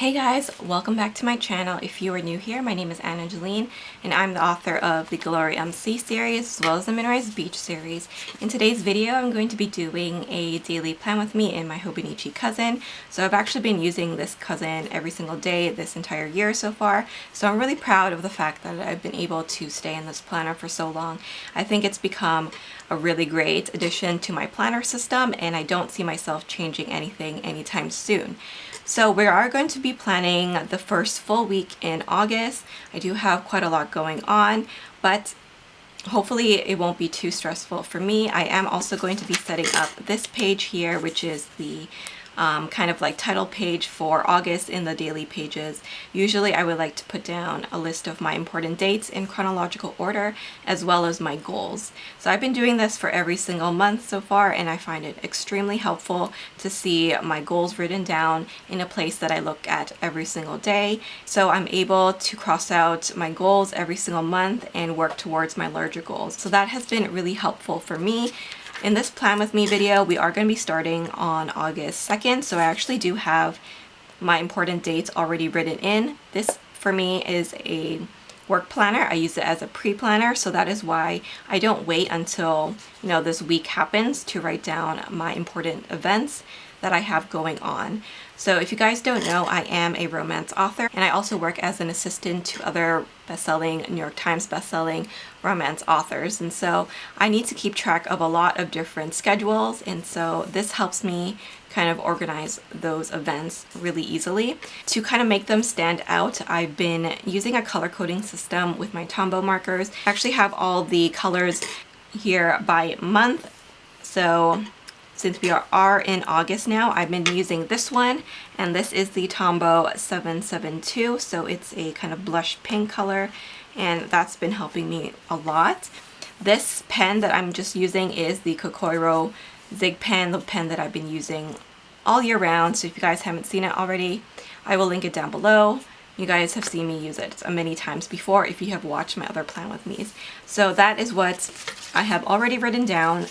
Hey guys, welcome back to my channel. If you are new here, my name is AnaJolene and I'm the author of the Glory MC series as well as the MOONRISE Beach series. In today's video, I'm going to be doing a daily plan with me and my Hobonichi cousin. So I've actually been using this cousin every single day this entire year so far. So I'm really proud of the fact that I've been able to stay in this planner for so long. I think it's become a really great addition to my planner system and I don't see myself changing anything anytime soon. So we are going to be planning the first full week in August. I do have quite a lot going on, but hopefully it won't be too stressful for me. I am also going to be setting up this page here, which is the kind of like title page for August in the daily pages. Usually I would like to put down a list of my important dates in chronological order as well as my goals. So I've been doing this for every single month so far and I find it extremely helpful to see my goals written down in a place that I look at every single day. So I'm able to cross out my goals every single month and work towards my larger goals. So that has been really helpful for me. In this Plan With Me video, we are going to be starting on August 2nd, so I actually do have my important dates already written in. This, for me, is a work planner. I use it as a pre-planner, so that is why I don't wait until, this week happens to write down my important events that I have going on. So if you guys don't know, I am a romance author and I also work as an assistant to other best-selling, New York Times best-selling romance authors. And so I need to keep track of a lot of different schedules. And so this helps me kind of organize those events really easily. To kind of make them stand out, I've been using a color coding system with my Tombow markers. I actually have all the colors here by month. So since we are in August now, I've been using this one, and this is the Tombow 772, so it's a kind of blush pink color, and that's been helping me a lot. This pen that I'm just using is the Cocoiro Zig pen, the pen that I've been using all year round, so if you guys haven't seen it already, I will link it down below. You guys have seen me use it many times before if you have watched my other Plan With Me's. So that is what I have already written down.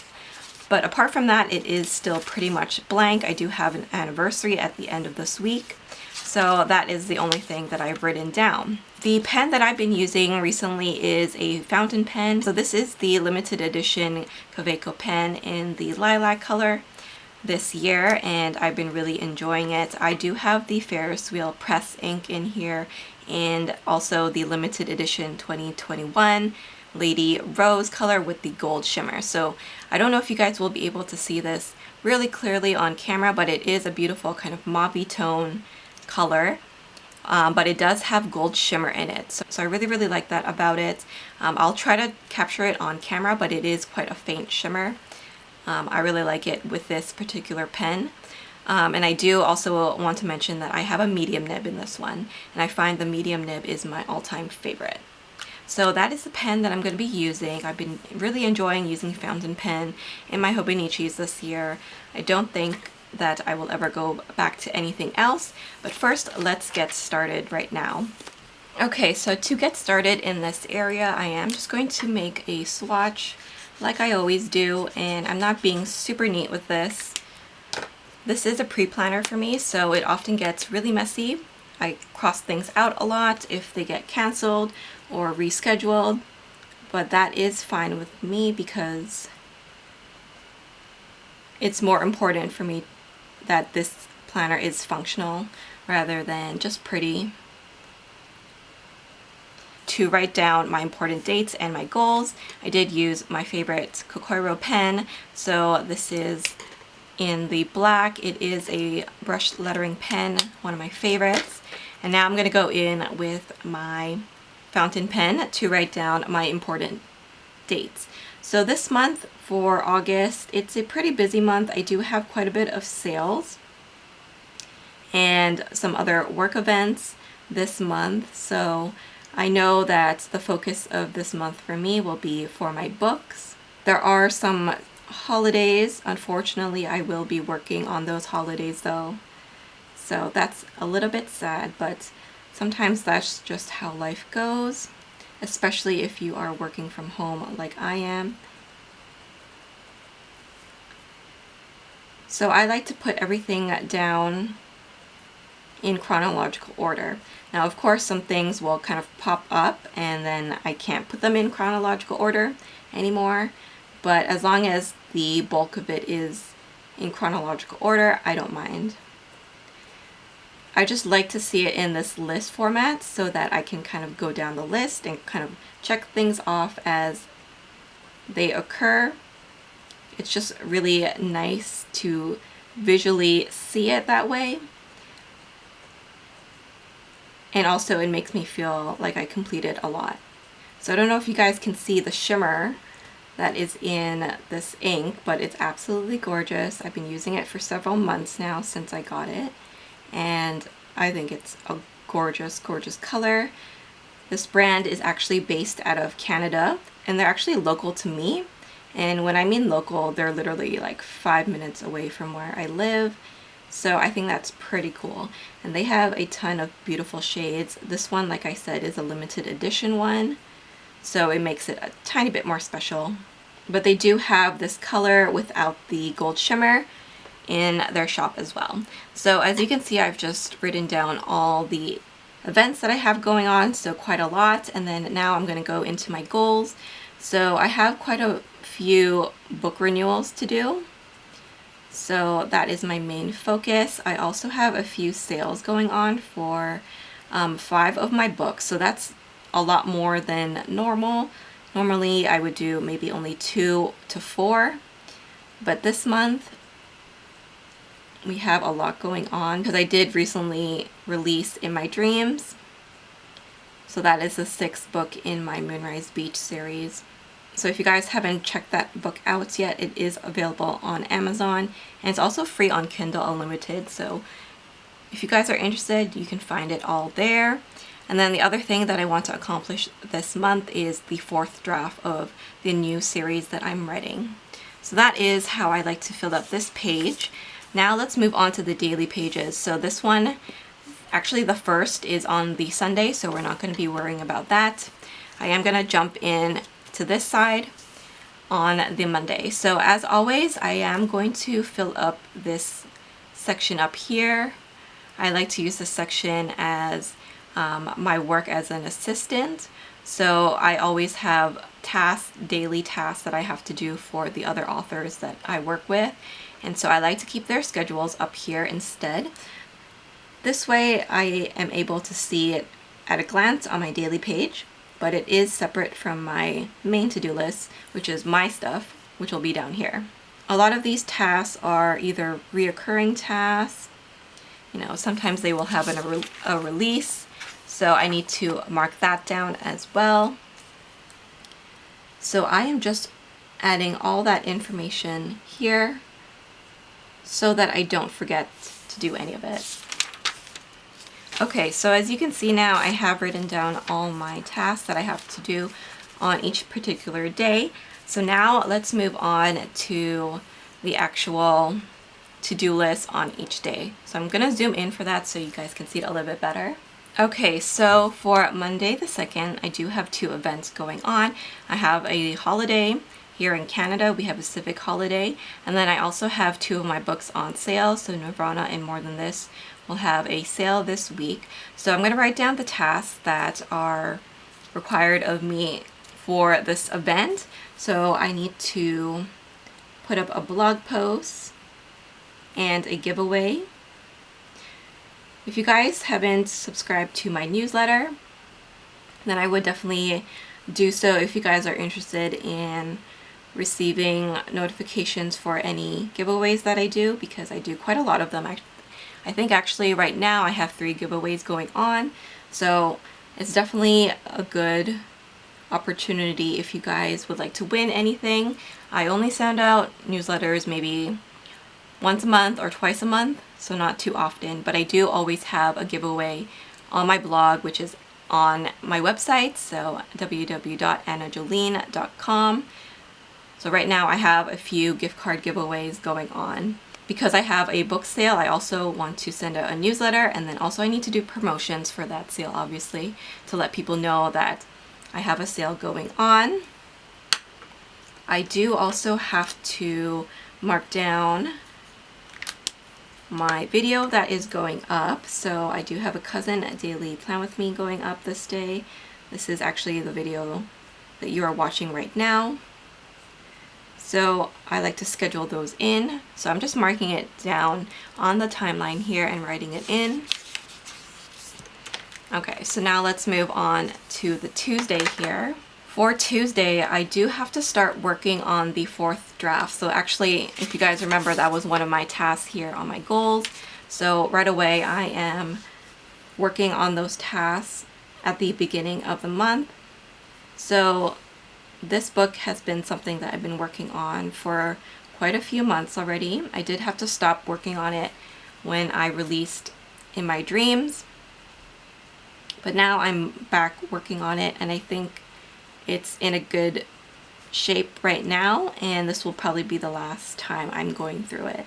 But apart from that, it is still pretty much blank. I do have an anniversary at the end of this week, so that is the only thing that I've written down. The pen that I've been using recently is a fountain pen. So this is the limited edition Kaweco pen in the lilac color this year, and I've been really enjoying it. I do have the Ferris wheel press ink in here and also the limited edition 2021 Lady Rose color with the gold shimmer. So I don't know if you guys will be able to see this really clearly on camera, but it is a beautiful kind of mauvey tone color, but it does have gold shimmer in it. So I really like that about it. I'll try to capture it on camera, but it is quite a faint shimmer. I really like it with this particular pen. And I do also want to mention that I have a medium nib in this one, and I find the medium nib is my all-time favorite. So that is the pen that I'm going to be using. I've been really enjoying using fountain pen in my Hobonichis this year. I don't think that I will ever go back to anything else, but first let's get started right now. Okay, so to get started in this area, I am just going to make a swatch like I always do, and I'm not being super neat with this. This is a pre-planner for me, so it often gets really messy. I cross things out a lot if they get canceled or rescheduled, but that is fine with me because it's more important for me that this planner is functional rather than just pretty. To write down my important dates and my goals, I did use my favorite Cocoiro pen. So this is in the black. It is a brush lettering pen, one of my favorites. And now I'm going to go in with my fountain pen to write down my important dates. So this month for August, it's a pretty busy month. I do have quite a bit of sales and some other work events this month. So I know that the focus of this month for me will be for my books. There are some holidays. Unfortunately, I will be working on those holidays though. So that's a little bit sad, but sometimes that's just how life goes, especially if you are working from home like I am. So I like to put everything down in chronological order. Now, of course, some things will kind of pop up and then I can't put them in chronological order anymore, but as long as the bulk of it is in chronological order, I don't mind. I just like to see it in this list format so that I can kind of go down the list and kind of check things off as they occur. It's just really nice to visually see it that way. And also it makes me feel like I completed a lot. So I don't know if you guys can see the shimmer that is in this ink, but it's absolutely gorgeous. I've been using it for several months now since I got it, and I think it's a gorgeous, gorgeous color. This brand is actually based out of Canada, and they're actually local to me. And when I mean local, they're literally like 5 minutes away from where I live. So I think that's pretty cool. And they have a ton of beautiful shades. This one, like I said, is a limited edition one, so it makes it a tiny bit more special. But they do have this color without the gold shimmer in their shop as well. So as you can see, I've just written down all the events that I have going on, so quite a lot. And then now I'm going to go into my goals. So I have quite a few book renewals to do. So that is my main focus. I also have a few sales going on for 5 of my books. So that's a lot more than normal. Normally I would do maybe only 2 to 4. But this month we have a lot going on because I did recently release In My Dreams. So that is the 6th book in my Moonrise Beach series. So if you guys haven't checked that book out yet, it is available on Amazon, and it's also free on Kindle Unlimited. So if you guys are interested, you can find it all there. And then the other thing that I want to accomplish this month is the 4th draft of the new series that I'm writing. So that is how I like to fill up this page. Now let's move on to the daily pages. So this one, actually the first is on the Sunday, so we're not going to be worrying about that. I am going to jump in to this side on the Monday. So as always, I am going to fill up this section up here. I like to use this section as my work as an assistant. So I always have tasks, daily tasks that I have to do for the other authors that I work with. And so I like to keep their schedules up here instead. This way I am able to see it at a glance on my daily page, but it is separate from my main to-do list, which is my stuff, which will be down here. A lot of these tasks are either reoccurring tasks, you know, sometimes they will have a release, so I need to mark that down as well. So I am just adding all that information here so that I don't forget to do any of it. Okay, so as you can see now, I have written down all my tasks that I have to do on each particular day. So now let's move on to the actual to-do list on each day. So I'm gonna zoom in for that so you guys can see it a little bit better. Okay, so for Monday the 2nd, I do have 2 events going on. I have a holiday here in Canada. We have a civic holiday, and then I also have 2 of my books on sale. So Nirvana and More Than This will have a sale this week. So I'm going to write down the tasks that are required of me for this event. So I need to put up a blog post and a giveaway. If you guys haven't subscribed to my newsletter, then I would definitely do so if you guys are interested in receiving notifications for any giveaways that I do, because I do quite a lot of them. I think actually right now I have 3 giveaways going on, so it's definitely a good opportunity if you guys would like to win anything. I only send out newsletters maybe once a month or twice a month, so not too often, but I do always have a giveaway on my blog, which is on my website, so www.AnaJolene.com. So right now I have a few gift card giveaways going on. Because I have a book sale, I also want to send out a newsletter, and then also I need to do promotions for that sale, obviously, to let people know that I have a sale going on. I do also have to mark down my video that is going up. So I do have a cousin daily plan with me going up this day. This is actually the video that you are watching right now. So I like to schedule those in. So I'm just marking it down on the timeline here and writing it in. Okay, so now let's move on to the Tuesday here. For Tuesday, I do have to start working on the 4th draft. So actually, if you guys remember, that was one of my tasks here on my goals. So right away, I am working on those tasks at the beginning of the month. So this book has been something that I've been working on for quite a few months already. I did have to stop working on it when I released In My Dreams, but now I'm back working on it, and I think it's in a good shape right now, and this will probably be the last time I'm going through it.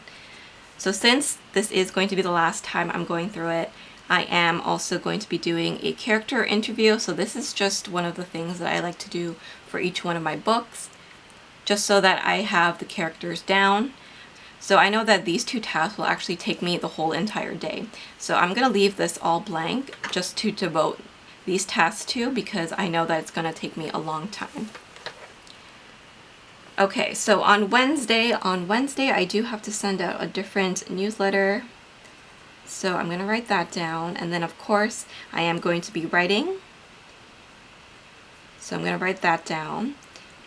So since this is going to be the last time I'm going through it, I am also going to be doing a character interview. So this is just one of the things that I like to do for each one of my books, just so that I have the characters down. So I know that these 2 tasks will actually take me the whole entire day. So I'm going to leave this all blank just to devote these tasks to, because I know that it's going to take me a long time. Okay, so on Wednesday I do have to send out a different newsletter. So I'm going to write that down, and then of course I am going to be writing. So I'm going to write that down.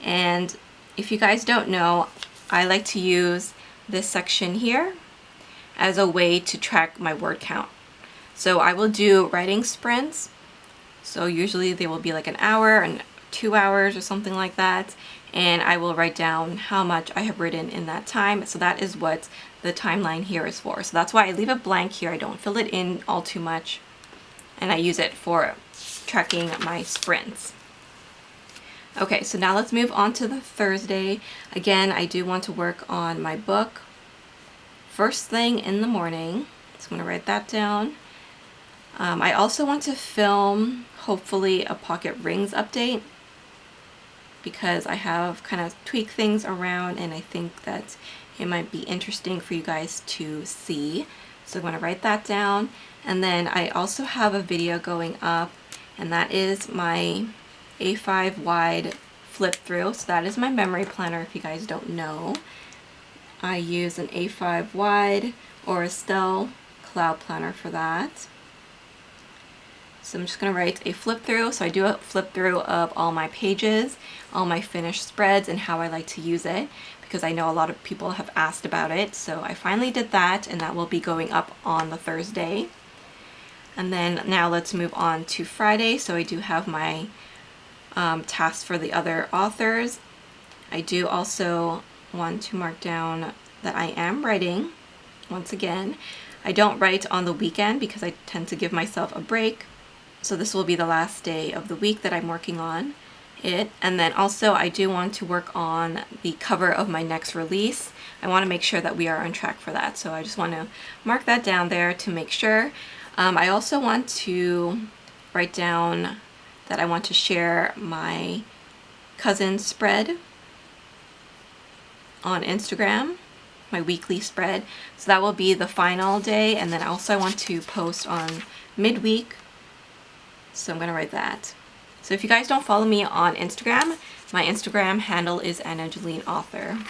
And if you guys don't know, I like to use this section here as a way to track my word count. So I will do writing sprints. So usually they will be like an hour and 2 hours or something like that. And I will write down how much I have written in that time. So that is what the timeline here is for. So that's why I leave it blank here. I don't fill it in all too much. And I use it for tracking my sprints. Okay, so now let's move on to the Thursday. Again, I do want to work on my book first thing in the morning. So I'm going to write that down. I also want to film, hopefully, a pocket rings update, because I have kind of tweaked things around and I think that it might be interesting for you guys to see. So I'm going to write that down. And then I also have a video going up, and that is my A5 wide flip through. So that is my memory planner, if you guys don't know. I use an A5 wide or a Stell cloud planner for that. So I'm just going to write a flip through. So I do a flip through of all my pages, all my finished spreads, and how I like to use it, because I know a lot of people have asked about it. So I finally did that, and that will be going up on the Thursday. And then now let's move on to Friday. So I do have my tasks for the other authors. I do also want to mark down that I am writing. Once again, I don't write on the weekend because I tend to give myself a break. So this will be the last day of the week that I'm working on it. And then also I do want to work on the cover of my next release. I want to make sure that we are on track for that. So I just want to mark that down there to make sure. I also want to write down that I want to share my cousin's spread on Instagram, my weekly spread. So that will be the final day. And then also I want to post on midweek. So I'm going to write that. So if you guys don't follow me on Instagram, my Instagram handle is AnaJoleneAuthor.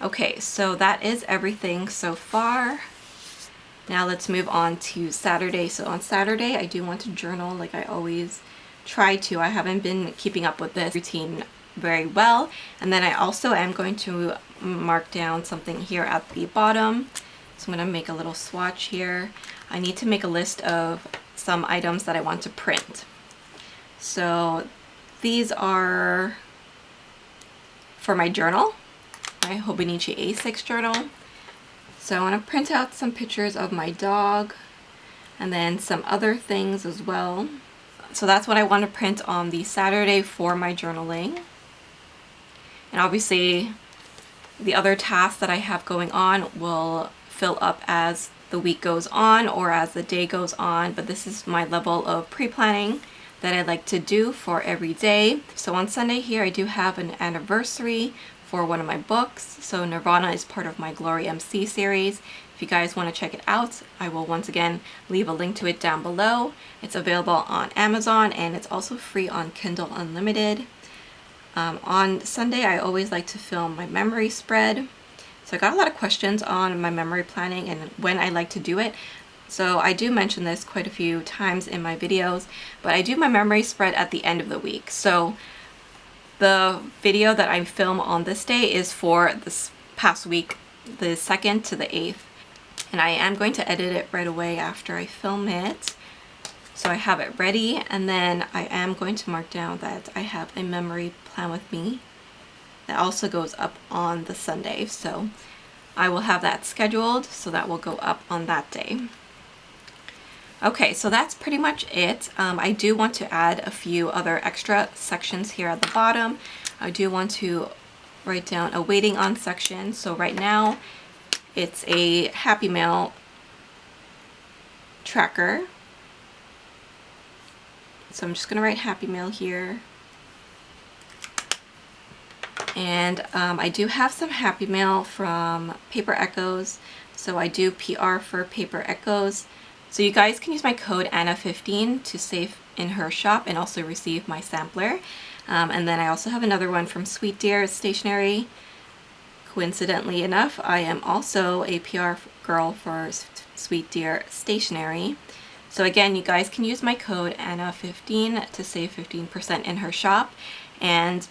Okay, so that is everything so far. Now let's move on to Saturday. So on Saturday, I do want to journal like I always try to. I haven't been keeping up with this routine very well. And then I also am going to mark down something here at the bottom. So I'm going to make a little swatch here. I need to make a list of some items that I want to print. So these are for my journal, my Hobonichi A6 journal. So I want to print out some pictures of my dog and then some other things as well. So that's what I want to print on the Saturday for my journaling. And obviously the other tasks that I have going on will fill up as the week goes on or as the day goes on, but this is my level of pre-planning that I like to do for every day. So on Sunday here I do have an anniversary for one of my books. So Nirvana is part of my Glory MC series. If you guys want to check it out, I will once again leave a link to it down below. It's available on Amazon and it's also free on Kindle Unlimited. On Sunday, I always like to film my memory spread. So I got a lot of questions on my memory planning and when I like to do it. So I do mention this quite a few times in my videos, but I do my memory spread at the end of the week. So the video that I film on this day is for this past week, the 2nd to the 8th. And I am going to edit it right away after I film it. So I have it ready, and then I am going to mark down that I have a memory plan with me that also goes up on the Sunday. So I will have that scheduled, so that will go up on that day. Okay, so that's pretty much it. I do want to add a few other extra sections here at the bottom. I do want to write down a waiting on section. So right now it's a Happy Mail tracker. So I'm just gonna write Happy Mail here. And I do have some Happy Mail from Paper Echoes. So I do PR for Paper Echoes. So you guys can use my code ANA15 to save in her shop and also receive my sampler. And then I also have another one from Sweet Deer Stationery. Coincidentally enough, I am also a PR girl for Sweet Deer Stationery. So again, you guys can use my code ANA15 to save 15% in her shop. And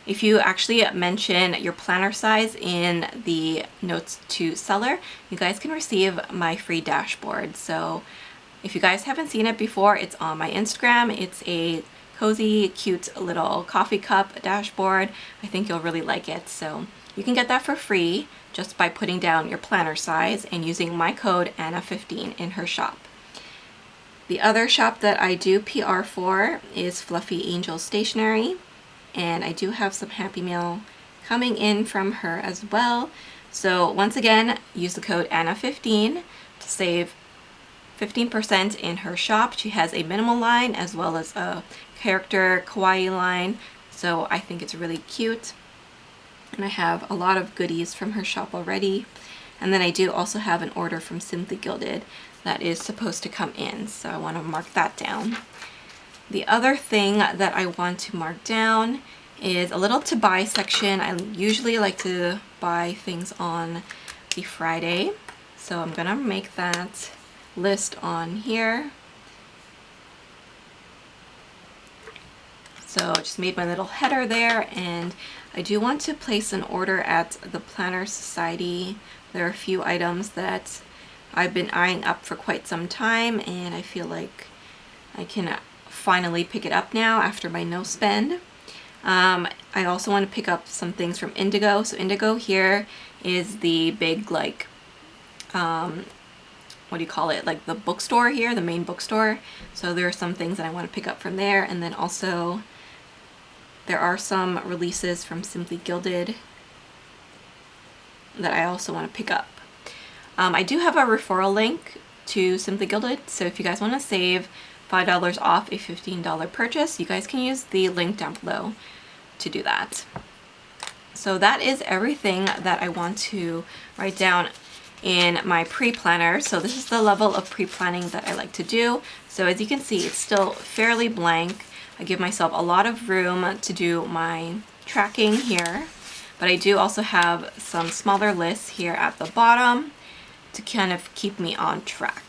if you actually mention your planner size in the notes to seller, you guys can receive my free dashboard. So if you guys haven't seen it before, it's on my Instagram. It's a cozy, cute little coffee cup dashboard. I think you'll really like it. So you can get that for free just by putting down your planner size and using my code ANA15 in her shop. The other shop that I do PR for is Fluffy Angel Stationery. And I do have some Happy Mail coming in from her as well. So once again, use the code ANA15 to save 15% in her shop. She has a minimal line as well as a character kawaii line. So I think it's really cute. And I have a lot of goodies from her shop already. And then I do also have an order from Simply Gilded that is supposed to come in. So I want to mark that down. The other thing that I want to mark down is a little to buy section. I usually like to buy things on the Friday. So I'm gonna make that list on here. So just made my little header there, and I do want to place an order at the Planner Society. There are a few items that I've been eyeing up for quite some time, and I feel like I can finally pick it up now after my no spend. I also want to pick up some things from Indigo. So Indigo here is the big, like, what do you call it? Like the bookstore here, the main bookstore. So there are some things that I want to pick up from there. And then also there are some releases from Simply Gilded that I also want to pick up. I do have a referral link to Simply Gilded. So if you guys want to save $5 off a $15 purchase, you guys can use the link down below to do that. So that is everything that I want to write down in my pre-planner. So this is the level of pre-planning that I like to do. So as you can see, it's still fairly blank. I give myself a lot of room to do my tracking here, but I do also have some smaller lists here at the bottom to kind of keep me on track.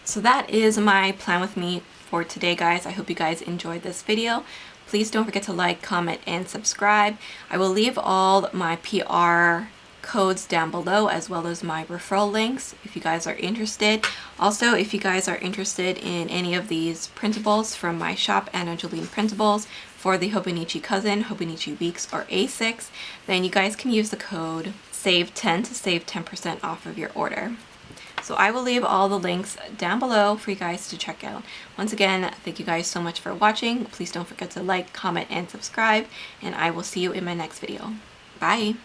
So that is my plan with me for today, guys. I hope you guys enjoyed this video. Please don't forget to like, comment, and subscribe. I will leave all my PR codes down below as well as my referral links if you guys are interested. Also, if you guys are interested in any of these printables from my shop, AnaJolenePrintables, for the Hobonichi Cousin, Hobonichi Weeks, or A6, then you guys can use the code SAVE10 to save 10% off of your order. So I will leave all the links down below for you guys to check out. Once again, thank you guys so much for watching. Please don't forget to like, comment, and subscribe, and I will see you in my next video. Bye!